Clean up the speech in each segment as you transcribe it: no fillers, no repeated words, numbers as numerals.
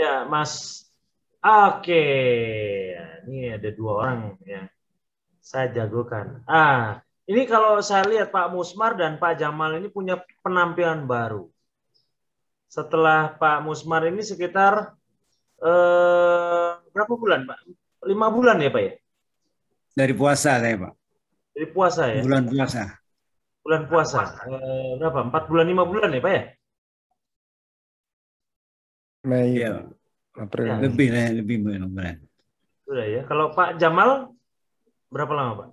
Ya, Mas. Oke, ini ada dua orang yang saya jagokan. Ini kalau saya lihat Pak Musmar dan Pak Jamal ini punya penampilan baru. Setelah Pak Musmar ini sekitar berapa bulan, Pak? 5 bulan ya, Pak ya? Dari puasa saya, Pak. Dari puasa ya? Bulan puasa. Bulan puasa. Berapa? 4 bulan, 5 bulan ya, Pak ya? Mei, Ya, April, Ya, Mei. lebih bulan. sudah ya. Kalau Pak Jamal berapa lama, Pak?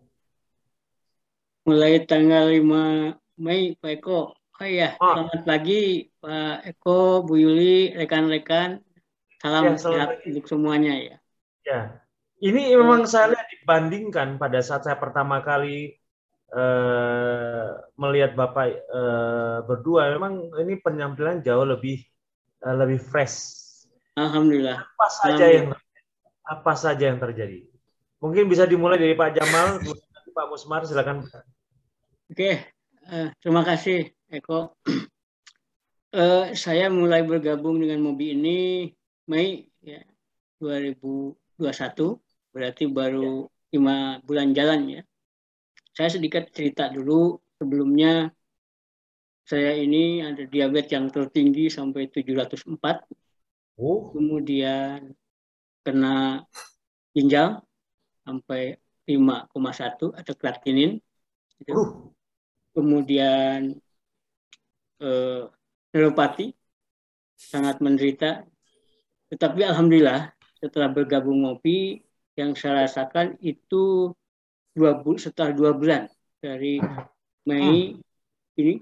Mulai tanggal 5 Mei, Pak Eko. Oh iya, Oh, selamat pagi Pak Eko, Bu Yuli, rekan-rekan. Salam ya, sehat selamat pagi. untuk semuanya ya. Ya, ini memang saya lihat dibandingkan pada saat saya pertama kali melihat Bapak berdua, memang ini penampilan jauh lebih fresh. Alhamdulillah. Apa saja yang Alhamdulillah. apa saja yang terjadi? Mungkin bisa dimulai dari Pak Jamal, nanti Pak Musmar, silakan. Oke, terima kasih Eko. Saya mulai bergabung dengan Mobi ini Mei ya, 2021, berarti baru 5 bulan jalan ya. Saya sedikit cerita dulu, sebelumnya saya ini ada diabetes yang tertinggi sampai 704, kemudian kena ginjal sampai 5,1 atau kreatinin, gitu. Kemudian neuropati, sangat menderita. Tetapi alhamdulillah setelah bergabung Ngopi, yang saya rasakan itu setelah 2 bulan dari Mei ini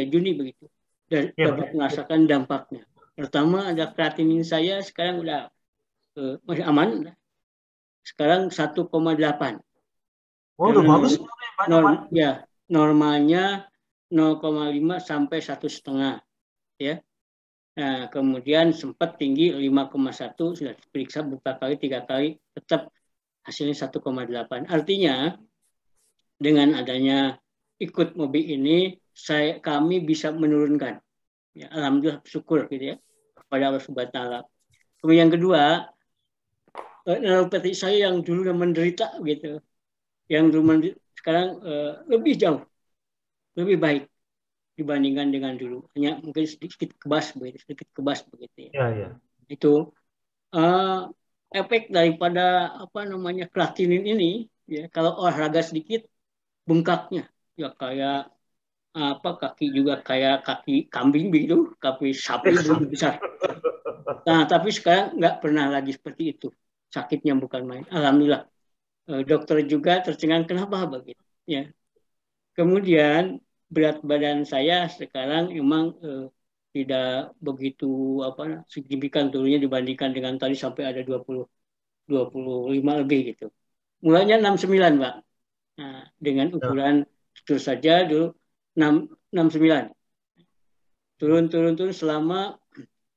Juni begitu, dan dapat merasakan dampaknya. Pertama ada kreatinin saya sekarang udah masih aman, sekarang 1,8. Udah bagus. Ya, normalnya 0,5 sampai 1,5 ya. Nah, kemudian sempat tinggi 5,1, sudah diperiksa beberapa kali, 3 kali, tetap hasilnya 1,8. Artinya dengan adanya ikut Mobi ini, kami bisa menurunkan. Ya, alhamdulillah syukur gitu ya kepada Allah Subhanahu wa taala. Kemudian yang kedua, neuropati saya yang dulu menderita gitu, yang dulu menderita, sekarang lebih jauh, lebih baik dibandingkan dengan dulu. Hanya mungkin sedikit kebas begitu ya. Ya. Itu efek daripada kreatinin ini ya, kalau olahraga sedikit bengkaknya ya kayak kaki juga kayak kaki kambing begitu, kaki sapi lebih besar. Nah, tapi sekarang nggak pernah lagi seperti itu. Sakitnya bukan main. Alhamdulillah. Dokter juga tercengang kenapa begitu ya. Kemudian berat badan saya sekarang emang tidak begitu signifikan turunnya dibandingkan dengan tadi sampai ada 25 lebih gitu. Mulanya 69, Pak. Nah, dengan ukuran kecil saja dulu 69. Turun selama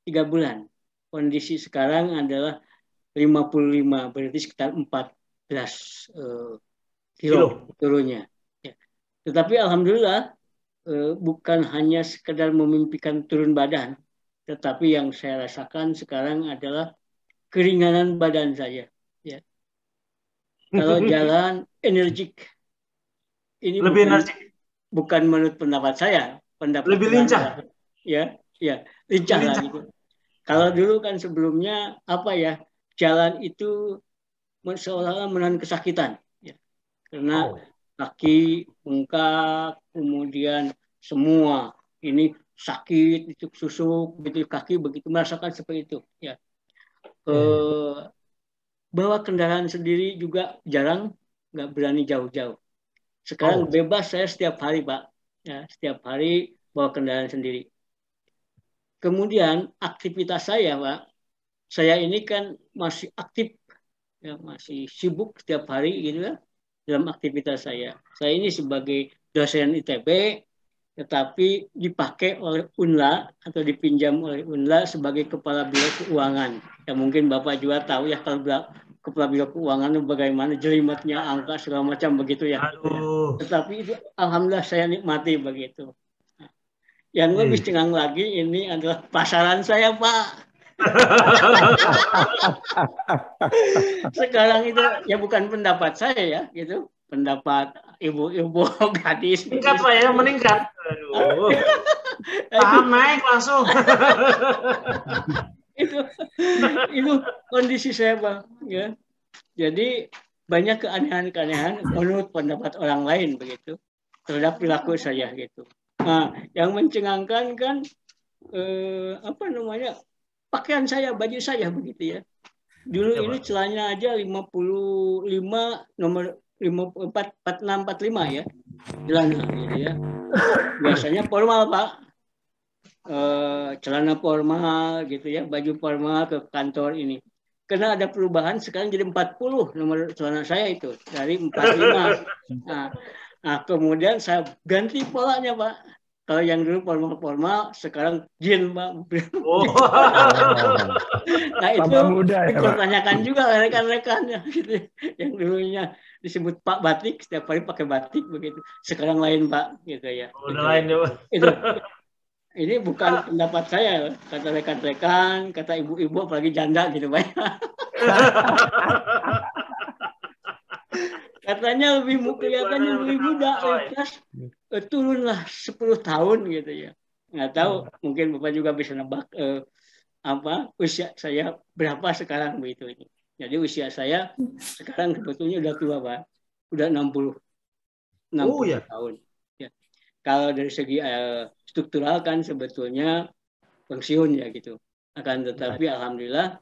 3 bulan. Kondisi sekarang adalah 55, berarti sekitar 14 kilo turunnya. Ya. Tetapi alhamdulillah bukan hanya sekedar memimpikan turun badan, tetapi yang saya rasakan sekarang adalah keringanan badan saya. Ya. Kalau jalan energik, ini lebih energik, bukan menurut pendapat saya, pendapat lebih lincah. Ya, lincah lah gitu. Kalau dulu kan sebelumnya jalan itu seolah-olah menahan kesakitan, ya. Karena kaki bengkak, kemudian semua ini sakit, itu susuk, begitu kaki begitu merasakan seperti itu, ya. Bawa kendaraan sendiri juga jarang, nggak berani jauh-jauh. Sekarang bebas saya setiap hari, Pak. Ya, setiap hari bawa kendaraan sendiri. Kemudian aktivitas saya, Pak, saya ini kan masih aktif, ya, masih sibuk setiap hari gitu ya dalam aktivitas saya. Saya ini sebagai dosen ITB, tetapi dipakai oleh UNLA atau dipinjam oleh UNLA sebagai kepala biro keuangan. Ya mungkin Bapak juga tahu ya kalau kepala biro keuangan bagaimana jelimetnya angka segala macam begitu ya. Tetapi itu alhamdulillah saya nikmati begitu. Yang lebih cengang lagi ini adalah pasaran saya, Pak. Sekarang itu ya bukan pendapat saya ya, gitu. Pendapat ibu-ibu gadis. Meningkat Pak ya, meningkat. Aduh. Paham naik langsung. itu itu kondisi saya Bang ya. Jadi banyak keanehan-keanehan menurut pendapat orang lain begitu terhadap perilaku saya gitu. Nah, yang mencengangkan kan apa namanya, pakaian saya, baju saya begitu ya. Dulu Ya, ini Pak. celana aja 55 nomor 54 46 45 ya. Celana gitu ya. Biasanya formal Pak. Celana formal gitu ya, baju formal ke kantor ini. Karena ada perubahan sekarang jadi 40 nomor celana saya itu dari 45. Nah, kemudian saya ganti polanya Pak. Kalau yang dulu formal-formal, sekarang jeans Pak. Oh. Nah itu Tambah muda ya, Pak. dipertanyakan juga oleh rekan-rekannya gitu. Yang dulunya disebut Pak Batik, setiap hari pakai batik begitu. Sekarang lain Pak gitu ya. Udah lain ya, Pak. Itu. Ini bukan pendapat saya, kata rekan-rekan, kata ibu-ibu apalagi janda gitu Pak. Katanya kelihatannya lebih muda, plus turunlah 10 tahun gitu ya. Nggak tahu, mungkin Bapak juga bisa nebak apa usia saya berapa sekarang begitu ini. Jadi usia saya sekarang sebetulnya udah tua Pak, udah 60 ya? tahun. Ya. Kalau dari segi struktural kan sebetulnya pensiun ya gitu. Akan tetapi alhamdulillah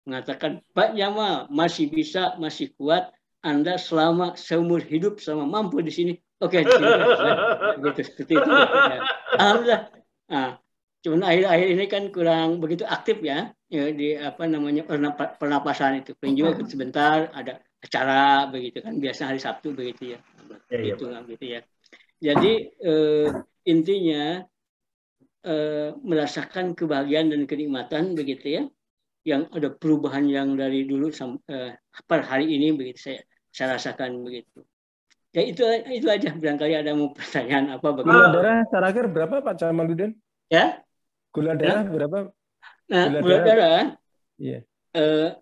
mengatakan Pak Jamal masih bisa, masih kuat. Anda selama seumur hidup selama mampu di sini, oke, begitu seperti itu. Ya. Alhamdulillah. Nah, cuman akhir-akhir ini kan kurang begitu aktif ya di apa namanya pernapasan itu. Paling juga sebentar ada acara begitu kan, biasa hari Sabtu begitu ya. Itu gitu ya. Jadi intinya merasakan kebahagiaan dan kenikmatan begitu ya. Yang ada perubahan yang dari dulu per hari ini begitu saya rasakan begitu. Ya itu aja, barangkali ada mau pertanyaan apa begitu. Gula darah terakhir berapa Pak Jamaluddin? Ya? Gula darah berapa? Nah, gula darah. Iya.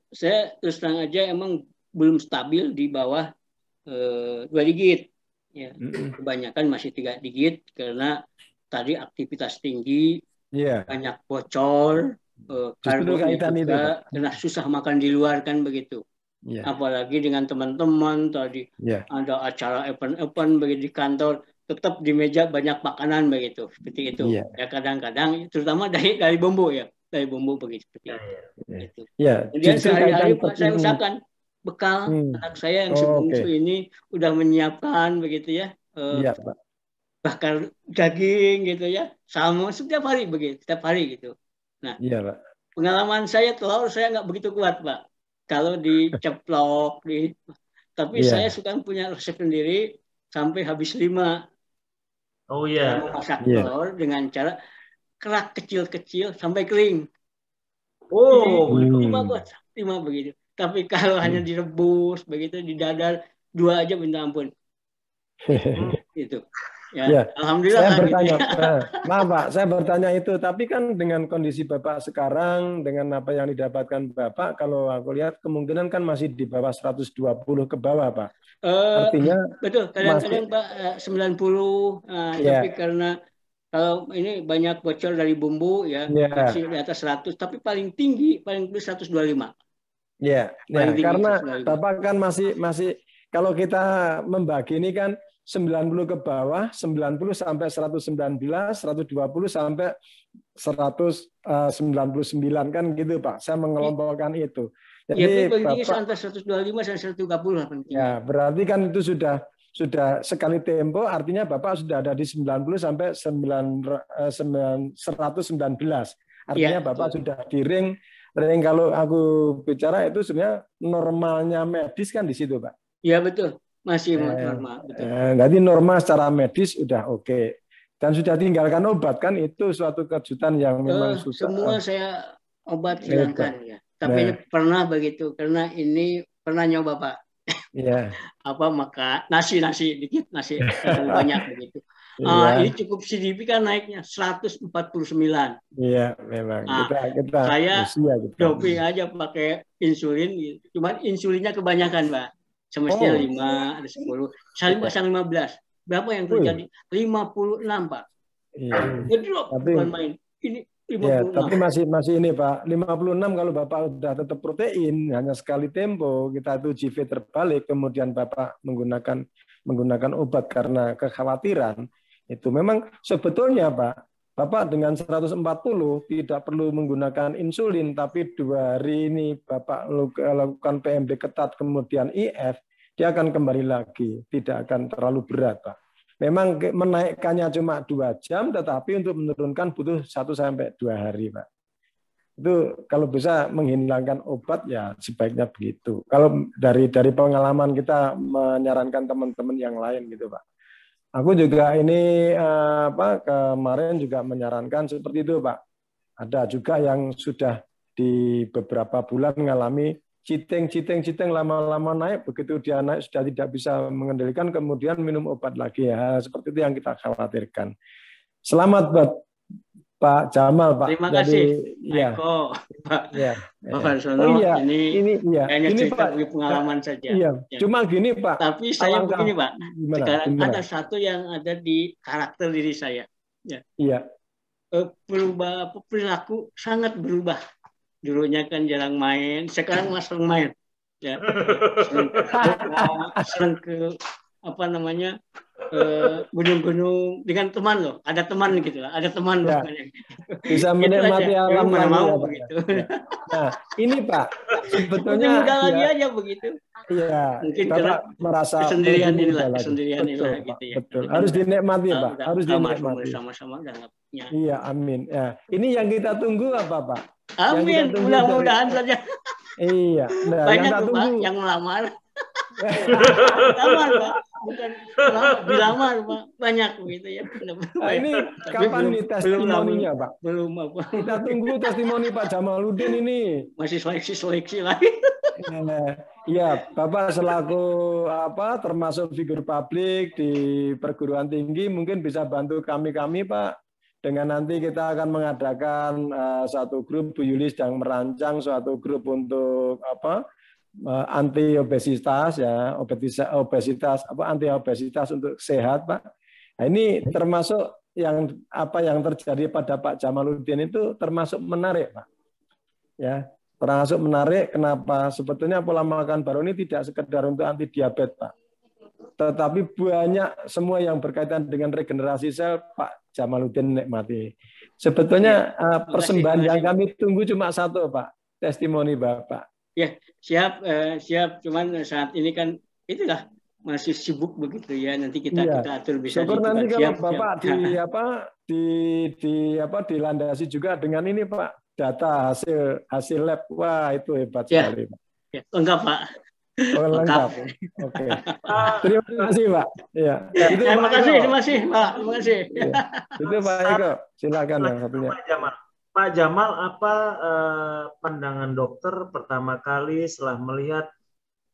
Saya terus terang aja emang belum stabil di bawah 2 digit. Ya. Kebanyakan masih 3 digit karena tadi aktivitas tinggi, banyak bocor. Karbonya juga karena susah makan di luar kan begitu. Apalagi dengan teman-teman tadi ada acara event begitu di kantor, tetap di meja banyak makanan begitu seperti itu. Ya kadang-kadang terutama dari bumbu ya, dari bumbu begitu seperti itu. Kemudian sehari-hari saya usahakan bekal anak saya yang sebungsu ini udah menyiapkan begitu ya. Bakar daging gitu ya, sama setiap hari begitu, setiap hari gitu. Nah, Pak. Pengalaman saya telur saya nggak begitu kuat Pak. Kalau diceplok, tapi saya suka punya resep sendiri sampai habis 5. Oh iya. Memasak telur dengan cara kerak kecil-kecil sampai kering. Oh, 5 begitu. Tapi kalau hanya direbus begitu didadar 2 aja minta ampun. Itu. Ya, alhamdulillah. Saya bertanya, maaf Pak, saya bertanya itu, tapi kan dengan kondisi Bapak sekarang, dengan apa yang didapatkan Bapak, kalau aku lihat kemungkinan kan masih di bawah 120 ke bawah Pak. Artinya betul, kadang-kadang Pak 90, tapi karena kalau ini banyak bocor dari bumbu ya, masih di atas 100, tapi paling tinggi, paling plus 125. Ya, karena Bapak kan masih kalau kita membagi ini kan 90 ke bawah, 90 sampai 119, 120 sampai 199 kan gitu Pak. Saya mengelompokkan itu. Jadi Bapak antara 125 sampai 130. Ya, berarti kan itu sudah sekali tempo, artinya Bapak sudah ada di 90 sampai 119. Artinya Bapak sudah di ring kalau aku bicara itu sebenarnya normalnya medis kan di situ Pak. Iya betul. Masih normal. Betul. Jadi normal secara medis udah oke. Dan sudah tinggalkan obat kan itu suatu kejutan yang memang susah. Semua saya obat hilangkan ya. Tapi ini pernah begitu karena ini pernah nyoba Pak. Iya. Apa maka nasi dikit, nasi banyak begitu. Iya. Ini cukup signifikan naiknya 149. Iya, memang kita saya usia kita. doping aja pakai insulin gitu. Cuman insulinnya kebanyakan, Pak. Semestinya 5, ada 10. Saya pasang 15. Berapa yang terjadi? 56, Pak. Iya. Ngedrop, bukan main. Ini 56. Ya, tapi masih ini Pak, 56 kalau Bapak sudah tetap protein, hanya sekali tempo kita itu GV terbalik, kemudian Bapak menggunakan obat karena kekhawatiran, itu memang sebetulnya Pak, Bapak dengan 140 tidak perlu menggunakan insulin, tapi 2 hari ini Bapak lakukan PMB ketat kemudian IF, dia akan kembali lagi, tidak akan terlalu berat Pak. Memang menaikkannya cuma 2 jam, tetapi untuk menurunkan butuh 1-2 hari, Pak. Itu kalau bisa menghilangkan obat ya sebaiknya begitu. Kalau dari pengalaman kita menyarankan teman-teman yang lain gitu, Pak. Aku juga ini kemarin juga menyarankan seperti itu, Pak. Ada juga yang sudah di beberapa bulan mengalami citing lama-lama naik, begitu dia naik sudah tidak bisa mengendalikan, kemudian minum obat lagi ya, seperti itu yang kita khawatirkan. Selamat buat Pak Jamal, Pak. Terima kasih, ya. Eko, Pak. Ya. Pak Harsono, ini hanya ini cerita Pak, pengalaman saja. Iya. Ya. Cuma gini Pak. Tapi saya begini Pak, sekarang gimana? ada satu yang ada di karakter diri saya. Ya. Iya. Perilaku sangat berubah. Dulunya kan jarang main, sekarang langsung main. Ya, sering ke gunung-gunung dengan teman loh, ada teman gitu lah, ada teman ya. Bisa menikmati alam mau begitu. Ya. Nah, ini Pak, sebetulnya mudah lagi aja begitu. Iya. Mungkin Bapak merasa kesendirian inilah gitu ya. Betul. Harus dinikmati, Pak. Harus dinikmati. Sama-sama Iya, amin. Ya. Ini yang kita tunggu apa, Pak? Amin. Mudah-mudahan saja. Iya. Nah, banyak tuh Pak yang melamar. Lamar Pak, bukan dilamar Pak, banyak begitu ya. Nah, ini kapan nih testimoninya Pak? Belum apa. Kita tunggu testimoni Pak Jamaluddin ini. Masih seleksi lagi. Iya, Bapak selaku termasuk figur publik di perguruan tinggi mungkin bisa bantu kami Pak. Dengan nanti kita akan mengadakan satu grup, Bu Yuli sedang merancang suatu grup untuk anti obesitas ya, anti obesitas untuk sehat Pak. Nah, ini termasuk yang terjadi pada Pak Jamaluddin itu termasuk menarik Pak. Ya, termasuk menarik kenapa? Sebetulnya pola makan baru ini tidak sekedar untuk anti diabetes Pak. Tetapi banyak semua yang berkaitan dengan regenerasi sel Pak Jamaluddin nikmati. Sebetulnya persembahan yang kami tunggu cuma satu Pak, testimoni Bapak. Ya, siap. Cuman saat ini kan itulah masih sibuk begitu ya. Nanti kita atur bisa. Syukur nanti kalau Bapak dilandasi juga dengan ini Pak, data hasil lab. Wah, itu hebat sekali Pak. Ya, lengkap Pak. Lengkap. Oke. Terima kasih Pak. Ya. Terima kasih Pak. Terima kasih. Ya. Itu Pak Eko. Silakan yang satunya. Pak Jamal, apa pandangan dokter pertama kali setelah melihat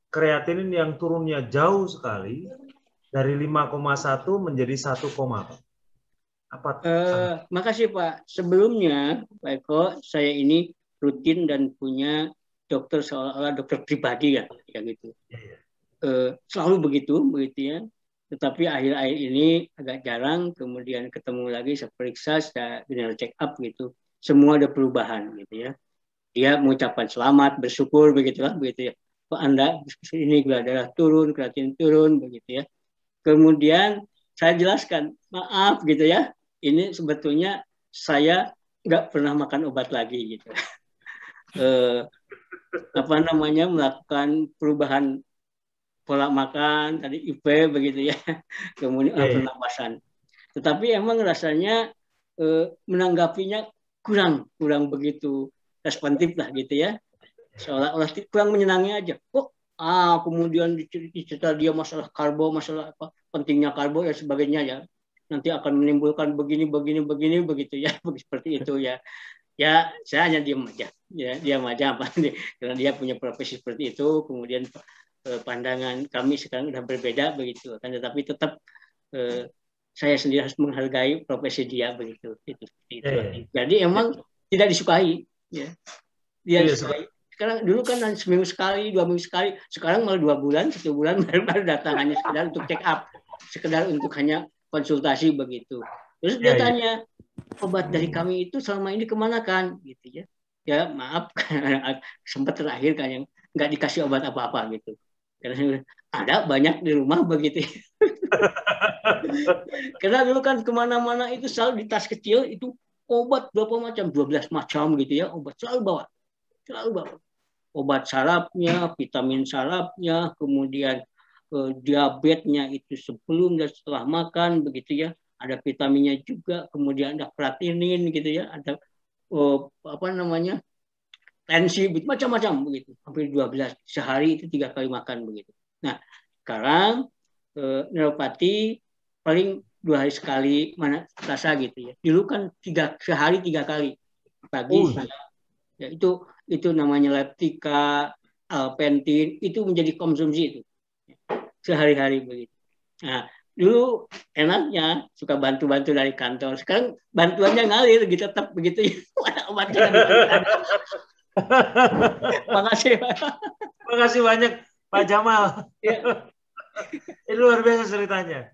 kreatinin yang turunnya jauh sekali dari 5,1 menjadi 1, apa? Makasih Pak. Sebelumnya Pak Eko, saya ini rutin dan punya dokter seolah-olah dokter pribadi ya gitu. Selalu begitu ya. Tetapi akhir-akhir ini agak jarang. Kemudian ketemu lagi, saya periksa, saya general check up gitu. Semua ada perubahan gitu ya. Dia mengucapkan selamat, bersyukur begitu ya. Pak Anda ini gula darah turun, kreatin turun begitu ya. Kemudian saya jelaskan, maaf gitu ya. Ini sebetulnya saya nggak pernah makan obat lagi gitu. Melakukan perubahan pola makan tadi IP begitu ya, kemudian pernapasan. Tetapi emang rasanya menanggapinya kurang begitu responsif lah gitu ya, seolah-olah kurang menyenangi aja. Kemudian dicerita dia masalah karbo, masalah apa pentingnya karbo dan sebagainya ya, nanti akan menimbulkan begini begitu ya, seperti itu ya. Ya, saya hanya diam aja karena dia punya profesi seperti itu. Kemudian pandangan kami sekarang sudah berbeda begitu kan, tetapi tetap saya sendiri harus menghargai profesi dia begitu. Itu. Iya. Jadi emang tidak disukai, ya. Dia Iya, disukai. Sekarang dulu kan seminggu sekali, 2 minggu sekali. Sekarang malah 2 bulan, 1 bulan baru datang hanya sekedar untuk check up, sekedar untuk hanya konsultasi begitu. Terus dia Iya, iya. tanya, obat dari kami itu selama ini kemana kan, gitu ya? Ya maaf, sempat terakhir kan yang nggak dikasih obat apa-apa gitu. Karena ada banyak di rumah begitu. Karena dulu kan kemana-mana itu selalu di tas kecil itu obat berapa macam, 12 macam gitu ya, obat selalu bawa. Obat sarafnya, vitamin sarafnya, kemudian diabetesnya itu sebelum dan setelah makan begitu ya. Ada vitaminnya juga, kemudian ada kreatinin gitu ya, ada tensi macam-macam begitu. Hampir 12 sehari itu 3 kali makan begitu. Nah, sekarang neuropati paling 2 hari sekali mana terasa gitu ya. Dulu kan sehari 3 kali pagi ya, itu namanya leptika, alpentin, itu menjadi konsumsi itu sehari-hari begitu. Nah, dulu enaknya suka bantu-bantu dari kantor. Sekarang bantuannya ngalir gitu, tetap begitu ya. Obatnya Makasih. Makasih banyak Pak Jamal. Ya. Ini luar biasa ceritanya.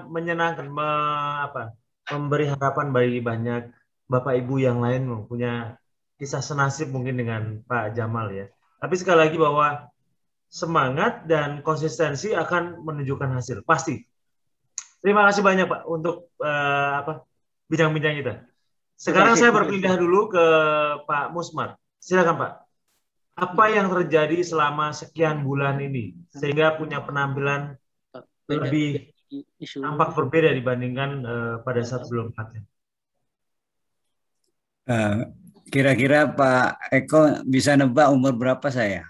Menyenangkan, memberi harapan bagi banyak Bapak Ibu yang lain punya kisah senasib mungkin dengan Pak Jamal ya. Tapi sekali lagi bahwa semangat dan konsistensi akan menunjukkan hasil pasti. Terima kasih banyak Pak untuk bincang-bincang kita. Sekarang saya berpindah dulu ke Pak Musmar. Silakan Pak. Apa yang terjadi selama sekian bulan ini sehingga punya penampilan lebih tampak berbeda dibandingkan pada saat sebelum latihan? Kira-kira Pak Eko bisa nebak umur berapa saya?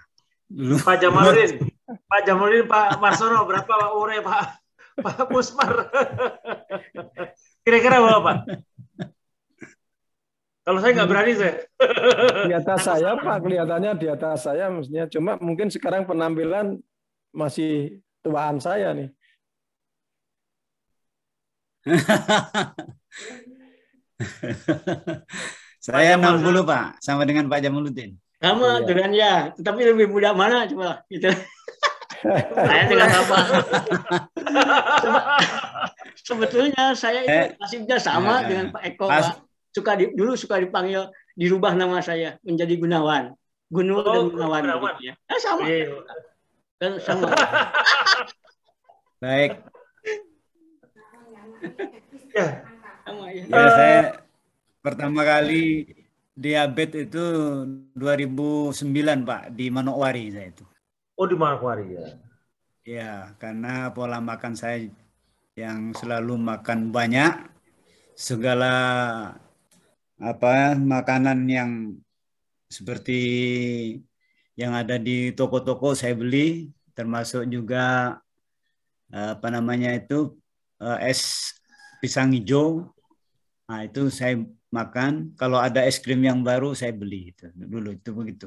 Pak Jamaludin, Pak Marsono, berapa umurnya Pak Musmar? Kira-kira berapa Pak? Kalau saya nggak berani saya. Di atas saya Pak, kelihatannya di atas saya mestinya. Cuma mungkin sekarang penampilan masih tuaan saya nih. Saya 60 Pak, sama dengan Pak Jamaludin. Sama dengan ya, tetapi lebih muda mana coba gitu. Saya tidak apa. Sebetulnya saya itu nasibnya sama dengan Pak Eko, Pak. Dulu suka dipanggil, dirubah nama saya menjadi Gunawan. Gunul dan Gunawan. Gitu ya. Sama. Kan sama. Baik. Ya. Sama, ya. Ya, saya pertama kali diabetes itu 2009 Pak, di Manokwari saya itu. Oh, di Manokwari ya. Ya, karena pola makan saya yang selalu makan banyak, segala makanan yang seperti yang ada di toko-toko saya beli, termasuk juga es pisang hijau. Nah, itu saya makan. Kalau ada es krim yang baru saya beli itu dulu, itu begitu.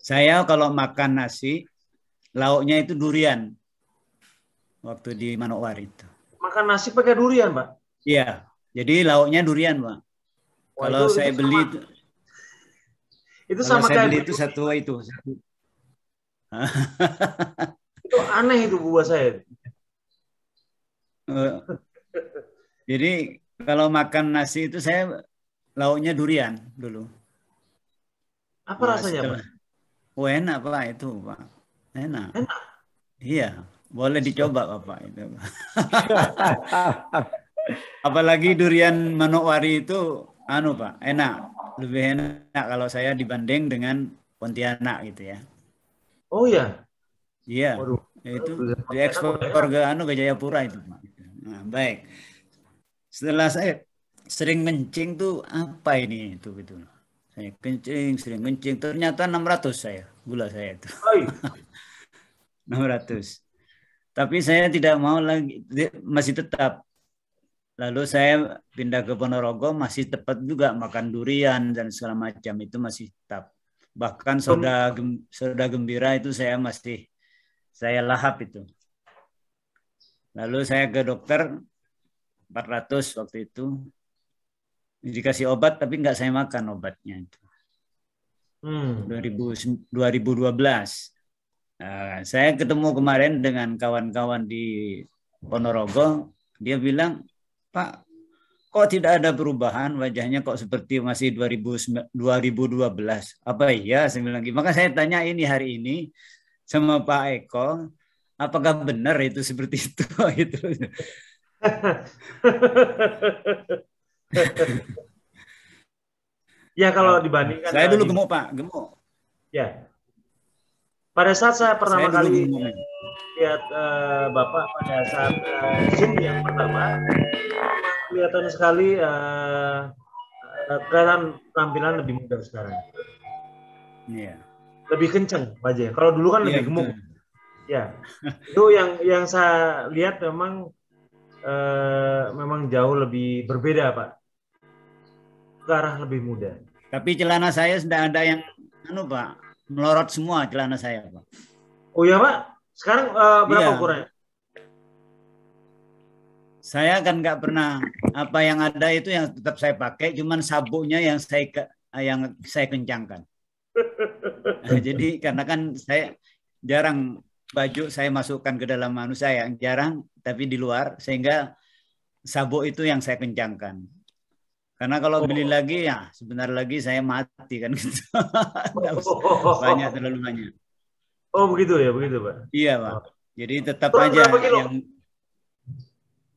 Saya kalau makan nasi, lauknya itu durian. Waktu di Manokwari itu. Makan nasi pakai durian, Pak? Iya, jadi lauknya durian, Pak. Wah, kalau saya beli itu sama kayak beli itu satu. Itu aneh itu buat saya. Jadi kalau makan nasi itu saya lauknya durian dulu. Apa rasanya, Pak? Oh, enak Pak itu, Pak. Enak. Iya, boleh dicoba Bapak itu. Apalagi durian Manokwari itu Pak, enak. Lebih enak kalau saya dibanding dengan Pontianak gitu ya. Oh ya. Iya. Itu diekspor ke Jayapura itu, Pak. Nah, baik. Setelah saya sering kencing tuh apa ini itu gitu. Saya sering kencing, ternyata 600 gula saya itu. 600. Tapi saya tidak mau lagi, masih tetap. Lalu saya pindah ke Ponorogo, masih tetap juga makan durian dan segala macam itu masih tetap. Bahkan soda gembira itu saya lahap itu. Lalu saya ke dokter, 400 waktu itu. Dikasih obat tapi nggak saya makan obatnya itu. 2012. Saya ketemu kemarin dengan kawan-kawan di Ponorogo, dia bilang, Pak, kok tidak ada perubahan, wajahnya kok seperti masih 2012. Apa iya? Saya bilang, maka saya tanya ini hari ini sama Pak Eko, apakah benar itu seperti itu? Gitu. Ya kalau dibandingkan saya dulu gemuk Pak, gemuk. Ya. Pada saat saya pertama kali lihat Bapak pada saat Zoom yang pertama, kelihatan sekali kelihatan tampilan lebih muda sekarang. Iya. Lebih kencang wajahnya. Kalau dulu kan lebih gemuk. Ya. Itu yang saya lihat memang jauh lebih berbeda, Pak. Ke arah lebih muda. Tapi celana saya sudah ada yang Pak, melorot semua celana saya, Pak. Oh ya, Pak. Sekarang berapa ukurannya? Saya kan nggak pernah, apa yang ada itu yang tetap saya pakai, cuman sabuknya yang saya kencangkan. Jadi karena kan saya jarang baju saya masukkan ke dalam saya, jarang, tapi di luar, sehingga sabuk itu yang saya kencangkan. Karena kalau beli lagi ya sebentar lagi saya mati kan gitu. Banyak, terlalu banyak. Oh begitu ya, begitu Pak. Iya Pak. Jadi tetap aja yang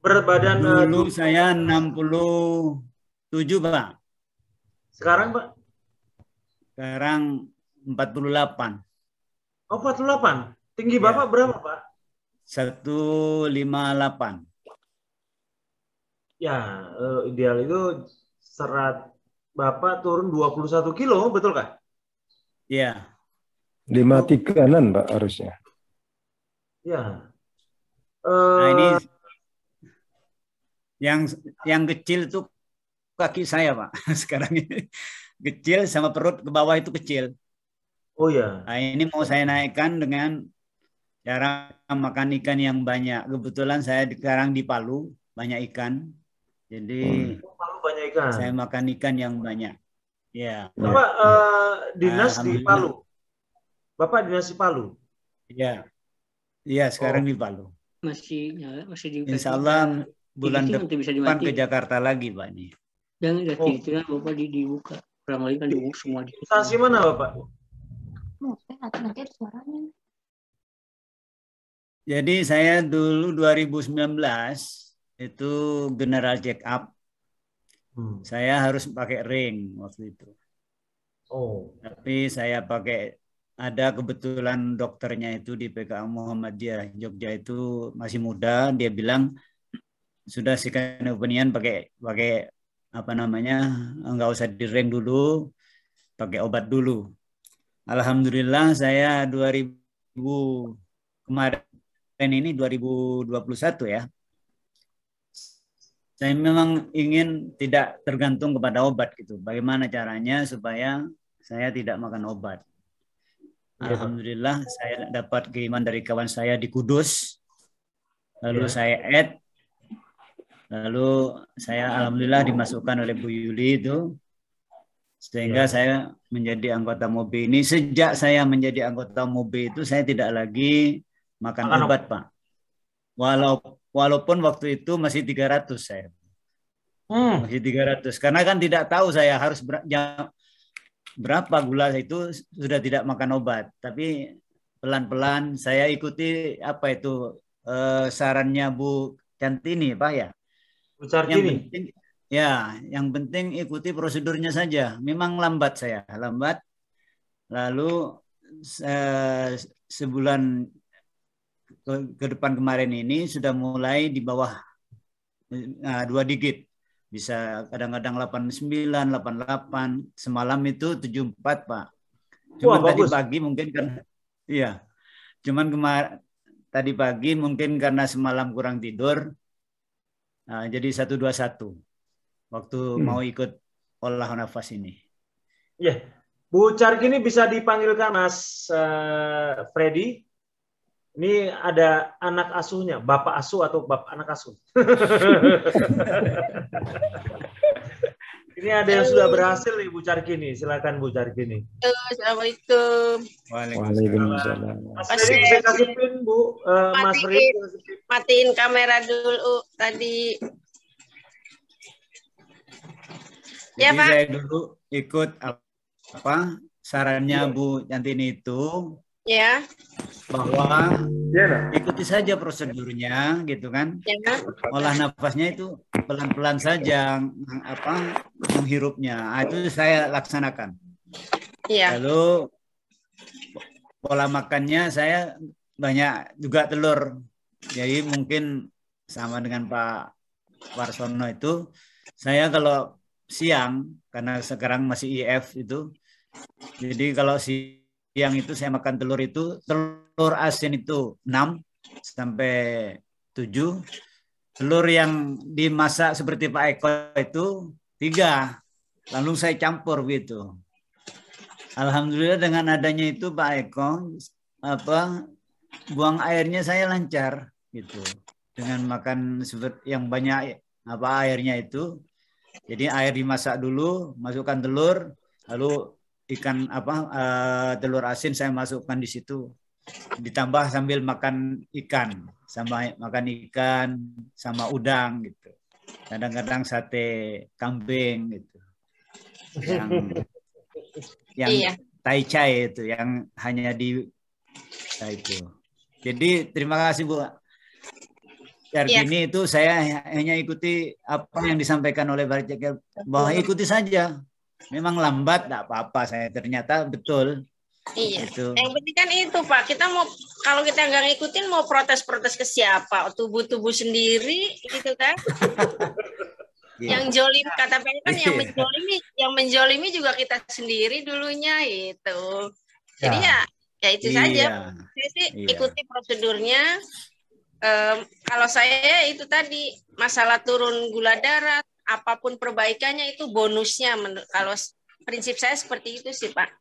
berat badan dulu saya 67 Pak. Sekarang Pak? Sekarang 48. Oh 48. Tinggi Bapak berapa Pak? 158. Ya ideal itu serat Bapak turun 21 kilo, betul kah? Iya. 53-an Pak harusnya. Ya. Nah ini yang kecil itu kaki saya Pak. Sekarang ini kecil sama perut ke bawah itu kecil. Oh ya. Nah ini mau saya naikkan dengan cara makan ikan yang banyak. Kebetulan saya sekarang di Palu banyak ikan. Jadi Palu banyak ikan. Saya makan ikan yang banyak. Ya. Bapak dinas di Palu. Bapak dinas di Palu. Iya. Iya, sekarang di Palu. Masih di Insya Allah bulan depan ke Jakarta lagi, Pak ini. Jangan itu kan Bapak dibuka. Pertama kali kan dibuka semua. Instansi mana Bapak? Jadi saya dulu 2019 itu general check up. Saya harus pakai ring waktu itu. Oh. Tapi saya pakai, ada kebetulan dokternya itu di PKA Muhammadiyah Jogja itu masih muda. Dia bilang sudah second opinion pakai apa namanya, nggak usah di ring dulu, pakai obat dulu. Alhamdulillah saya 2000 kemarin ini 2021 ya. Saya memang ingin tidak tergantung kepada obat gitu. Bagaimana caranya supaya saya tidak makan obat. Alhamdulillah saya dapat kiriman dari kawan saya di Kudus. Lalu saya add. Lalu saya alhamdulillah dimasukkan oleh Bu Yuli itu. Sehingga saya menjadi anggota MOB ini. Sejak saya menjadi anggota MOB itu saya tidak lagi makan obat, Pak. Walaupun waktu itu masih 300 saya. Masih 300. Karena kan tidak tahu saya harus berapa gula itu, sudah tidak makan obat. Tapi pelan-pelan saya ikuti apa itu sarannya Bu Cantini, Pak ya. Bu Cantini. Yang penting ikuti prosedurnya saja. Memang lambat saya, lambat. Lalu sebulan ke depan kemarin ini sudah mulai di bawah 2 digit. Bisa kadang-kadang 89, 88. Semalam itu 74, Pak. Cuman tadi pagi mungkin kan Cuman tadi pagi mungkin karena semalam kurang tidur. Jadi 121. Waktu mau ikut olah nafas ini. Ya. Bu Cargini bisa dipanggilkan Mas Freddy. Ini ada anak asuhnya, bapak asuh atau bapak anak asuh. Ini ada yang sudah berhasil nih Bu Carkini. Silakan Bu Carkini. Assalamualaikum. Waalaikumsalam. Mas Ferry bisa kasih pin Bu. Mas Ferry Matiin kamera dulu tadi. Jadi Ya, Pak. saya dulu ikut apa sarannya Bu Yantini itu Ya. bahwa ikuti saja prosedurnya gitu kan. Ya. Olah nafasnya itu pelan-pelan saja apa menghirupnya. Nah, itu saya laksanakan. Iya. Lalu pola makannya saya banyak juga telur. Jadi mungkin sama dengan Pak Warsono itu saya kalau siang karena sekarang masih IF itu. Jadi kalau siang itu saya makan telur itu telur asin itu 6 sampai 7. Telur yang dimasak seperti Pak Eko itu 3. Lalu saya campur gitu. Alhamdulillah dengan adanya itu Pak Eko buang airnya saya lancar gitu. Dengan makan yang banyak airnya itu. Jadi air dimasak dulu, masukkan telur, lalu ikan telur asin saya masukkan di situ. Ditambah sambil makan ikan, sama makan ikan sama udang gitu. Kadang-kadang sate kambing gitu. Yang Iya. taicai itu yang hanya di itu. Jadi terima kasih Bu. Ini itu saya hanya ikuti apa yang disampaikan oleh Pak Cek bahwa ikuti saja. Memang lambat tidak apa-apa saya ternyata betul. Iya. Itu. Yang penting kan itu Pak, kita mau kalau kita nggak ngikutin mau protes-protes ke siapa? Tubuh-tubuh sendiri gitu kan? Yang jolim kata Pak kan yang menjolimi juga kita sendiri dulunya itu. Jadi ya itu saja. Saya sih ikuti prosedurnya. Kalau saya itu tadi masalah turun gula darah, apapun perbaikannya itu bonusnya. Kalau prinsip saya seperti itu sih Pak.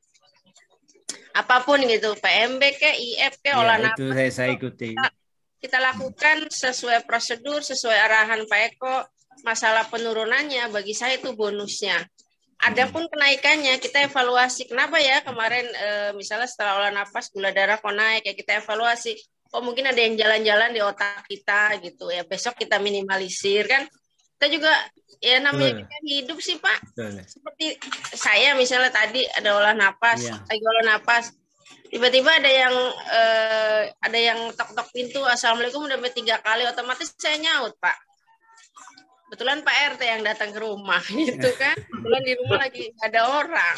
Apapun gitu, PMB ke IF ke olah nafas itu saya ikuti. Kita lakukan sesuai prosedur, sesuai arahan Pak Eko. Masalah penurunannya bagi saya itu bonusnya. Adapun kenaikannya kita evaluasi. Kenapa ya kemarin misalnya setelah olah nafas gula darah kok naik ya kita evaluasi. Oh mungkin ada yang jalan-jalan di otak kita gitu ya. Besok kita minimalisir kan. Kita juga ya namanya kita hidup sih Pak. Seperti saya misalnya tadi ada olah napas, lagi olah napas. Tiba-tiba ada yang tok-tok pintu, assalamualaikum udah 3 kali, otomatis saya nyaut Pak. Kebetulan Pak RT yang datang ke rumah gitu kan. Kebetulan di rumah lagi ada orang.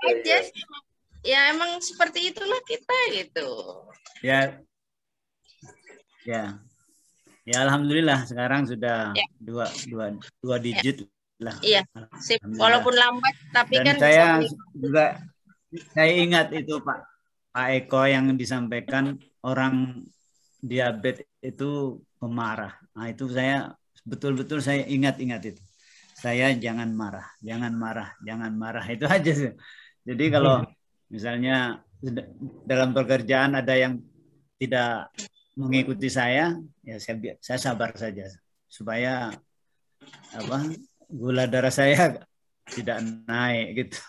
Aja sih. Ya emang seperti itulah kita gitu. Ya alhamdulillah sekarang sudah dua digit lah. Iya. Walaupun lambat tapi dan kan saya juga saya ingat itu Pak Eko yang disampaikan orang diabetes itu pemarah. Nah itu saya betul-betul saya ingat itu. Saya jangan marah itu aja sih. Jadi kalau misalnya dalam pekerjaan ada yang tidak mengikuti saya, ya saya sabar saja supaya gula darah saya tidak naik gitu.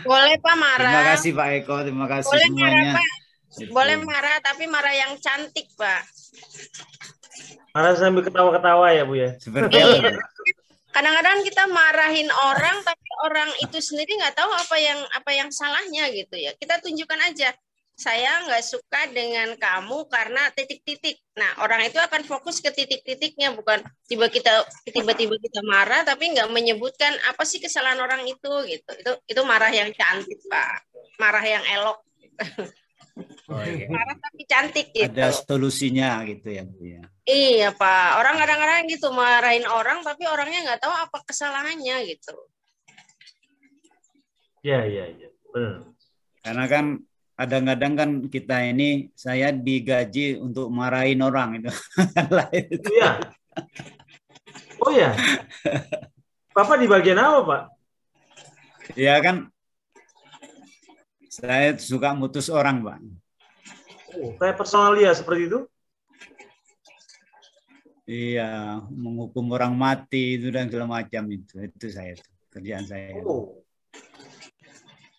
Boleh Pak marah. Terima kasih Pak Eko, terima kasih boleh semuanya. Marah, Pak. Boleh marah tapi marah yang cantik Pak. Marah sambil ketawa-ketawa ya Bu ya. Seperti apa? Kadang-kadang kita marahin orang tapi orang itu sendiri nggak tahu apa yang salahnya gitu ya. Kita tunjukkan aja. Saya nggak suka dengan kamu karena titik-titik. Nah, orang itu akan fokus ke titik-titiknya, bukan tiba-tiba kita marah tapi nggak menyebutkan apa sih kesalahan orang itu gitu. Itu marah yang cantik, Pak. Marah yang elok. Oh, iya. Marah tapi cantik gitu. Ada solusinya gitu ya, Bu ya. Iya, Pak. Orang kadang-kadang gitu marahin orang tapi orangnya nggak tahu apa kesalahannya gitu. Iya. Benar. Karena kan kadang-kadang kan kita ini saya digaji untuk marahin orang itu. Iya. Oh ya. Bapak di bagian apa, Pak? Ya kan saya suka mutus orang, Pak. Kayak personalia seperti itu? Iya, menghukum orang mati itu dan segala macam itu saya tuh, kerjaan saya.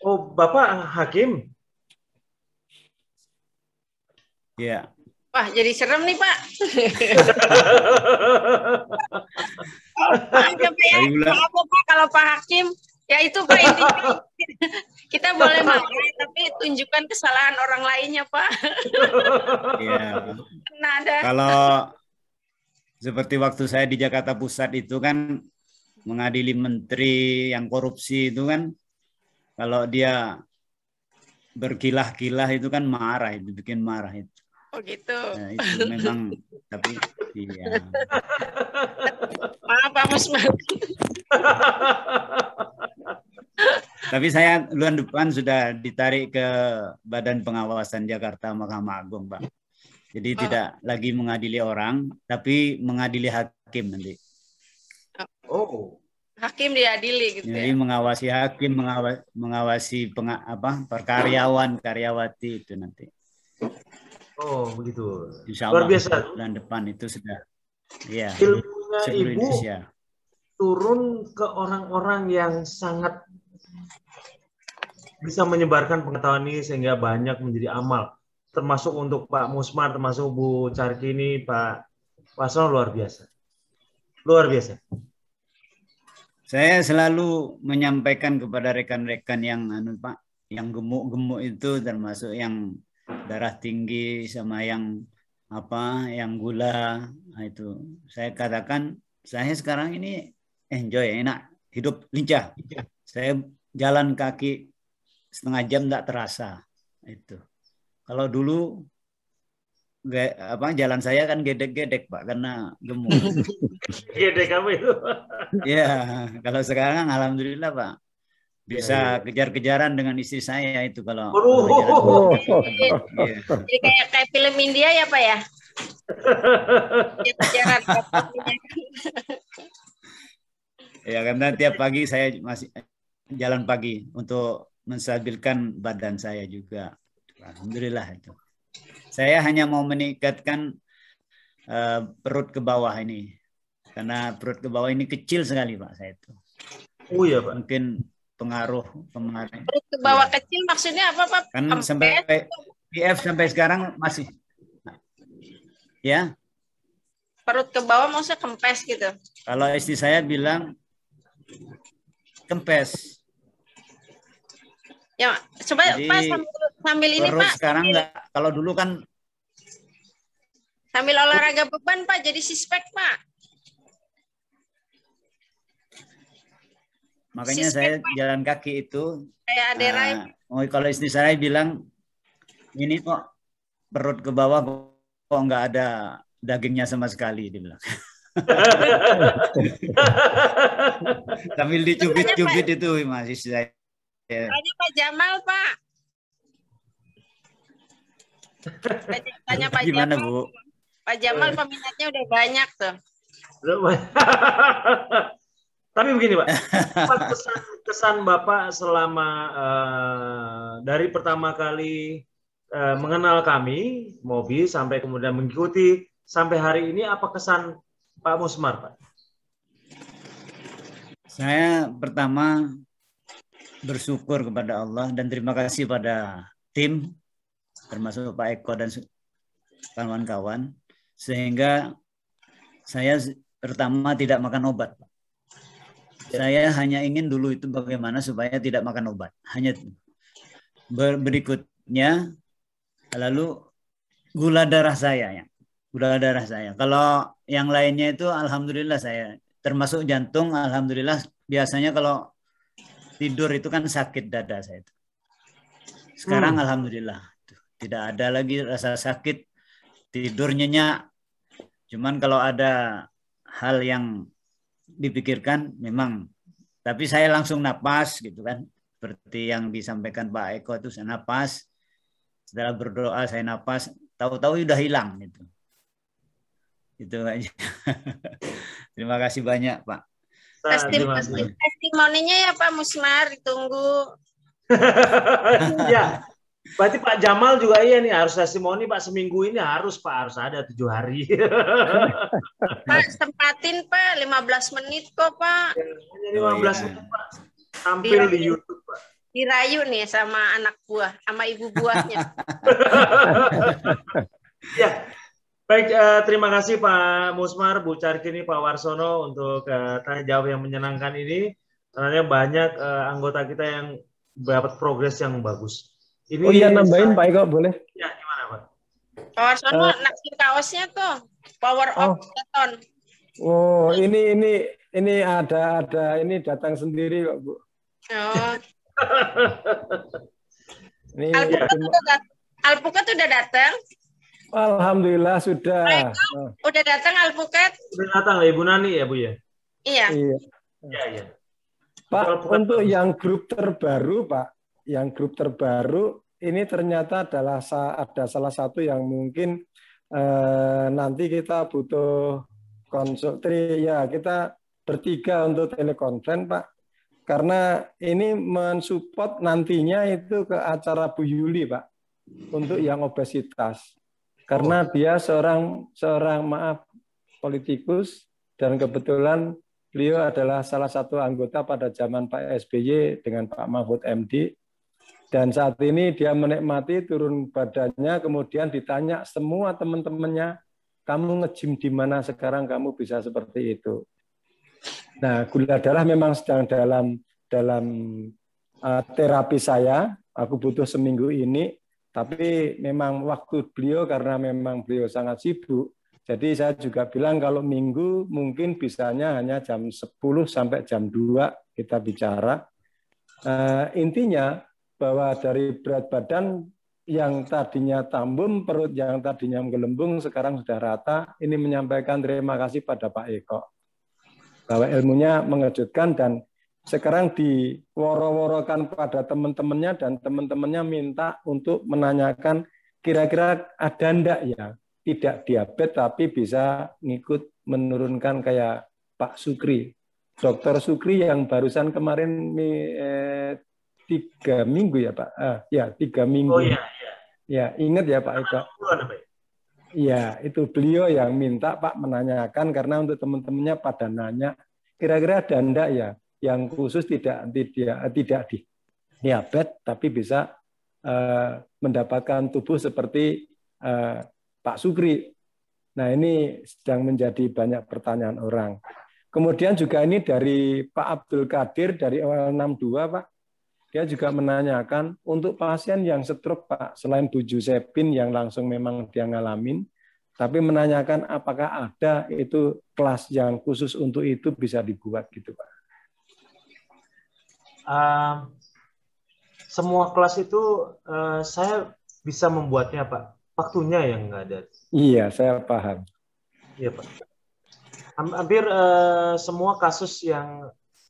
Oh, Bapak hakim? Iya. Wah, jadi serem nih, Pak. Maaf ya, Pak, kalau Pak Hakim, ya itu Pak intinya. Kita boleh marah, tapi tunjukkan kesalahan orang lainnya, Pak. Iya. Nada. Kalau seperti waktu saya di Jakarta Pusat itu kan mengadili menteri yang korupsi itu kan, kalau dia berkilah-kilah itu kan marah, itu bikin marah itu. Oh gitu. Nah, itu memang, tapi iya. Maaf Pak Musmar. Tapi saya bulan depan sudah ditarik ke Badan Pengawasan Jakarta Mahkamah Agung, Pak. Jadi tidak lagi mengadili orang, tapi mengadili hakim nanti. Oh. Hakim diadili gitu. Jadi mengawasi hakim, mengawasi perkaryawan, karyawati itu nanti. Oh begitu. Insya Allah, luar biasa. Bulan depan itu sudah. Ya. Ilmunya Ibu Indonesia turun ke orang-orang yang sangat bisa menyebarkan pengetahuan ini sehingga banyak menjadi amal. Termasuk untuk Pak Musmar, termasuk Bu Carkini, Pak Waslo, luar biasa. Luar biasa. Saya selalu menyampaikan kepada rekan-rekan yang Pak, yang gemuk-gemuk itu, termasuk yang darah tinggi sama yang gula. Nah, itu saya katakan, saya sekarang ini enjoy, enak, hidup lincah. Saya jalan kaki setengah jam tidak terasa. Itu kalau dulu jalan saya kan gedek-gedek Pak, karena gemuk. Gedek kamu itu. Ya, kalau sekarang alhamdulillah Pak, bisa kejar-kejaran dengan istri saya itu kalau. Jadi kayak film India ya Pak ya. Kejar-kejaran. Ya, karena tiap pagi saya masih jalan pagi untuk menstabilkan badan saya juga. Alhamdulillah itu. Saya hanya mau meningkatkan perut ke bawah ini. Karena perut ke bawah ini kecil sekali Pak saya itu. Oh iya Pak. Mungkin pengaruh kemarin. Perut ke bawah ya. Kecil maksudnya apa Pak? Kan sampai PF sampai sekarang masih. Ya. Perut ke bawah maksudnya kempes gitu. Kalau istri saya bilang kempes. Ya, coba jadi, Pak sambil ini Pak. Sekarang enggak, kalau dulu kan sambil olahraga beban Pak, jadi sispek Pak. Makanya sispek, saya Pak. Jalan kaki itu. Kayak Aderai. Kalau istri saya bilang, ini kok perut ke bawah kok nggak ada dagingnya sama sekali, dia bilang. Sambil dicubit-cubit itu masih saya. Tanya Pak Jamal, Pak. Tanya Pak Gimana, Jamal. Bu? Pak Jamal peminatnya udah banyak tuh. Tapi begini Pak, kesan Bapak selama dari pertama kali mengenal kami, Mobi, sampai kemudian mengikuti sampai hari ini, apa kesan Pak Musmar, Pak? Saya pertama bersyukur kepada Allah dan terima kasih pada tim, termasuk Pak Eko dan kawan-kawan, sehingga saya pertama tidak makan obat. Saya hanya ingin dulu itu bagaimana supaya tidak makan obat. Hanya berikutnya, lalu gula darah saya. Gula darah saya. Kalau yang lainnya itu alhamdulillah saya, termasuk jantung, alhamdulillah biasanya kalau tidur itu kan sakit dada saya itu. Sekarang alhamdulillah tidak ada lagi rasa sakit, tidur nyenyak. Cuman kalau ada hal yang dipikirkan memang, tapi saya langsung napas gitu kan, seperti yang disampaikan Pak Eko itu, saya napas, setelah berdoa saya napas, tahu-tahu udah hilang gitu. Itu aja. Terima kasih banyak Pak. Testimoninya ya Pak Musmar, ditunggu. Ya. Berarti Pak Jamal juga iya nih, harus testimoni Pak, seminggu ini harus Pak, harus ada 7 hari. Pak, sempatin Pak, 15 menit kok Pak. Hanya 15 menit Pak, tampil di YouTube Pak. Dirayu nih sama anak buah, sama ibu buahnya. Ya, baik, terima kasih Pak Musmar, Bu Carkini, Pak Warsono untuk tanya jawab yang menyenangkan ini. Karena banyak anggota kita yang dapat progres yang bagus. Ini oh iya, nambahin Pak Eko boleh? Ya, gimana Pak? Pak Warsono, naksir kaosnya tuh, Power of Keton. Oh, ini ada ini datang sendiri kok Bu. Oh. Ini Alpukat udah datang? Alhamdulillah sudah. Udah datang Alpukat? Udah datang lah Ibu Nani ya Bu ya? Iya. Iya. Pak, untuk yang grup terbaru Pak, yang grup terbaru ini ternyata adalah ada salah satu yang mungkin nanti kita butuh konsultasi ya, kita bertiga untuk telekonferensi Pak, karena ini mensupport nantinya itu ke acara Bu Yuli Pak untuk yang obesitas, karena dia seorang maaf politikus dan kebetulan beliau adalah salah satu anggota pada zaman Pak SBY dengan Pak Mahfud MD. Dan saat ini dia menikmati turun badannya, kemudian ditanya semua teman-temannya, kamu nge-gym di mana sekarang kamu bisa seperti itu. Nah, gula darah memang sedang dalam terapi saya, aku butuh seminggu ini, tapi memang waktu beliau karena memang beliau sangat sibuk, jadi saya juga bilang kalau minggu mungkin bisanya hanya jam 10 sampai jam 2 kita bicara. Intinya bahwa dari berat badan yang tadinya tambun, perut yang tadinya menggelembung, sekarang sudah rata. Ini menyampaikan terima kasih pada Pak Eko. Bahwa ilmunya mengejutkan dan sekarang diworo-worokan pada teman-temannya dan teman-temannya minta untuk menanyakan kira-kira ada enggak ya, tidak diabetes tapi bisa ngikut menurunkan kayak Pak Sukri. Dr. Sukri yang barusan kemarin 3 minggu ya Pak? Ya 3 minggu. Oh iya. Ya ingat ya Pak Eko. Iya itu beliau yang minta Pak menanyakan karena untuk teman-temannya pada nanya kira-kira ada enggak ya yang khusus tidak diabetes tapi bisa mendapatkan tubuh seperti Pak Sukri. Nah ini sedang menjadi banyak pertanyaan orang. Kemudian juga ini dari Pak Abdul Qadir dari OL62 Pak. Dia juga menanyakan untuk pasien yang stroke Pak, selain Bu Jusepin yang langsung memang dia ngalamin, tapi menanyakan apakah ada itu kelas yang khusus untuk itu bisa dibuat gitu Pak. Semua kelas itu saya bisa membuatnya Pak, waktunya yang nggak ada. Iya, saya paham. Iya Pak. Hampir semua kasus yang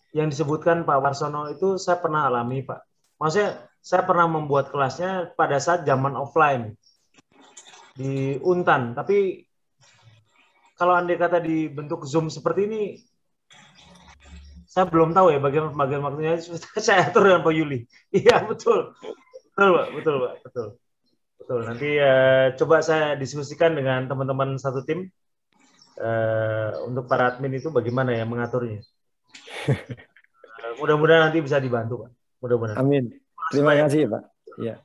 disebutkan Pak Warsono itu saya pernah alami Pak. Maksudnya saya pernah membuat kelasnya pada saat zaman offline di Untan. Tapi kalau andai kata dibentuk Zoom seperti ini, saya belum tahu ya bagian waktunya. Saya atur dengan Pak Yuli. Iya betul Pak, betul. Nanti coba saya diskusikan dengan teman-teman satu tim untuk para admin itu bagaimana ya mengaturnya. Mudah-mudahan nanti bisa dibantu Pak. Mudah-mudahan. Amin. Terima kasih Pak. Ya.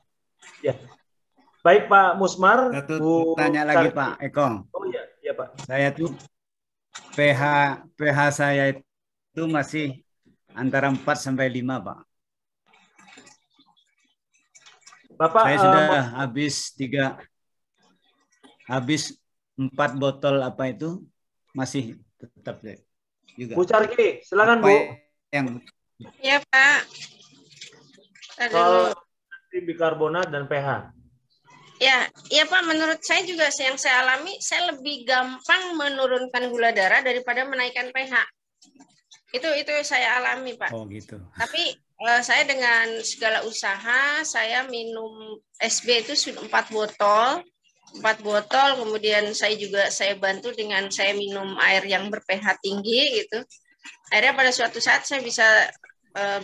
Baik Pak Musmar. Satu tanya lagi Pak Eko. Oh iya Pak. Saya tuh pH saya itu masih antara 4 sampai 5 Pak. Bapak saya sudah habis 4 botol apa itu masih tetap juga. Bu Carki, silakan Bu. Iya Pak. Soal bikarbonat dan pH. Ya Pak, menurut saya juga yang saya alami, saya lebih gampang menurunkan gula darah daripada menaikkan pH. Itu saya alami Pak. Oh gitu. Tapi saya dengan segala usaha, saya minum SB itu sudah 4 botol, kemudian saya bantu dengan saya minum air yang ber-pH tinggi gitu. Akhirnya pada suatu saat saya bisa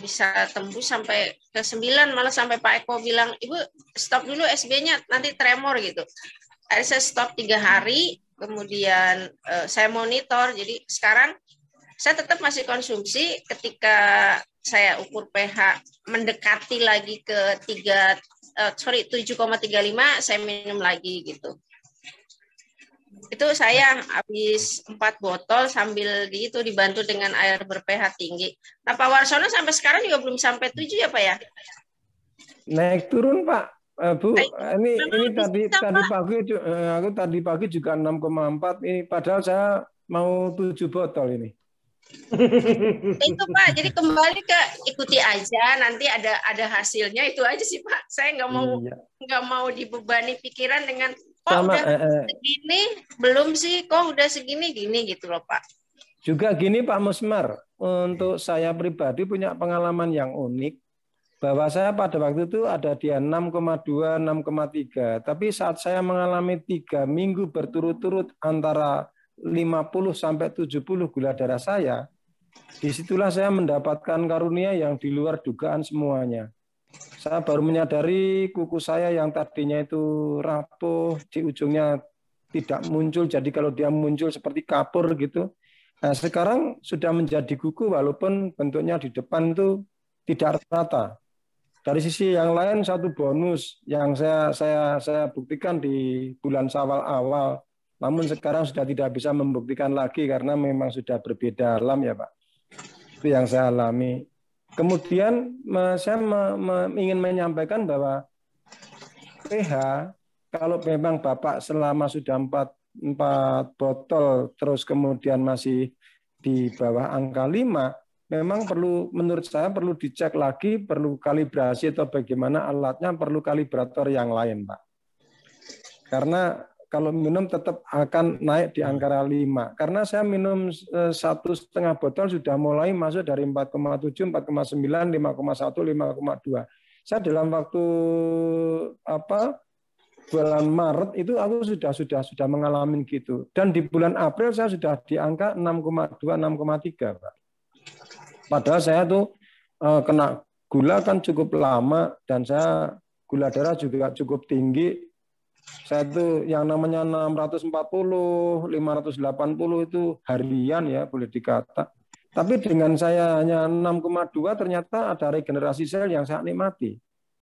bisa tembus sampai ke 9, malah sampai Pak Eko bilang, Ibu stop dulu SB-nya, nanti tremor gitu. Akhirnya saya stop 3 hari, kemudian saya monitor. Jadi sekarang saya tetap masih konsumsi. Ketika saya ukur pH mendekati lagi ke 7,35, saya minum lagi gitu. Itu saya habis 4 botol sambil dibantu dengan air ber-pH tinggi. Nah, Pak Warsono sampai sekarang juga belum sampai 7 ya, Pak ya? Naik turun, Pak. Bu, ini aku tadi pagi juga 6,4 ini, padahal saya mau 7 botol ini. Itu Pak, jadi kembali ke ikuti aja, nanti ada hasilnya, itu aja sih Pak. Saya nggak mau dibebani pikiran dengan udah segini belum sih, kok udah segini gini gitu loh Pak. Juga gini Pak Musmar, untuk saya pribadi punya pengalaman yang unik bahwa saya pada waktu itu ada di 6,2, 6,3, tapi saat saya mengalami 3 minggu berturut-turut antara 50 sampai 70 gula darah saya, disitulah saya mendapatkan karunia yang di luar dugaan semuanya. Saya baru menyadari kuku saya yang tadinya itu rapuh, di ujungnya tidak muncul, jadi kalau dia muncul seperti kapur gitu. Nah, sekarang sudah menjadi kuku walaupun bentuknya di depan itu tidak rata. Dari sisi yang lain, satu bonus yang saya buktikan di bulan Syawal awal, namun sekarang sudah tidak bisa membuktikan lagi karena memang sudah berbeda alam ya Pak. Itu yang saya alami. Kemudian saya ingin menyampaikan bahwa pH, kalau memang Bapak selama sudah 4 botol terus kemudian masih di bawah angka 5, memang perlu, menurut saya perlu dicek lagi, perlu kalibrasi atau bagaimana alatnya, perlu kalibrator yang lain Pak. Karena kalau minum tetap akan naik di angka 5. Karena saya minum 1,5 botol sudah mulai masuk dari 4,7, 4,9, 5,1, 5,2. Saya dalam waktu bulan Maret itu aku sudah mengalami gitu. Dan di bulan April saya sudah di angka 6,2, 6,3, Pak. Padahal saya tuh kena gula kan cukup lama dan saya gula darah juga cukup tinggi. Saya tuh yang namanya 640, 580 itu harian ya boleh dikata. Tapi dengan saya hanya 6,2 ternyata ada regenerasi sel yang saya nikmati.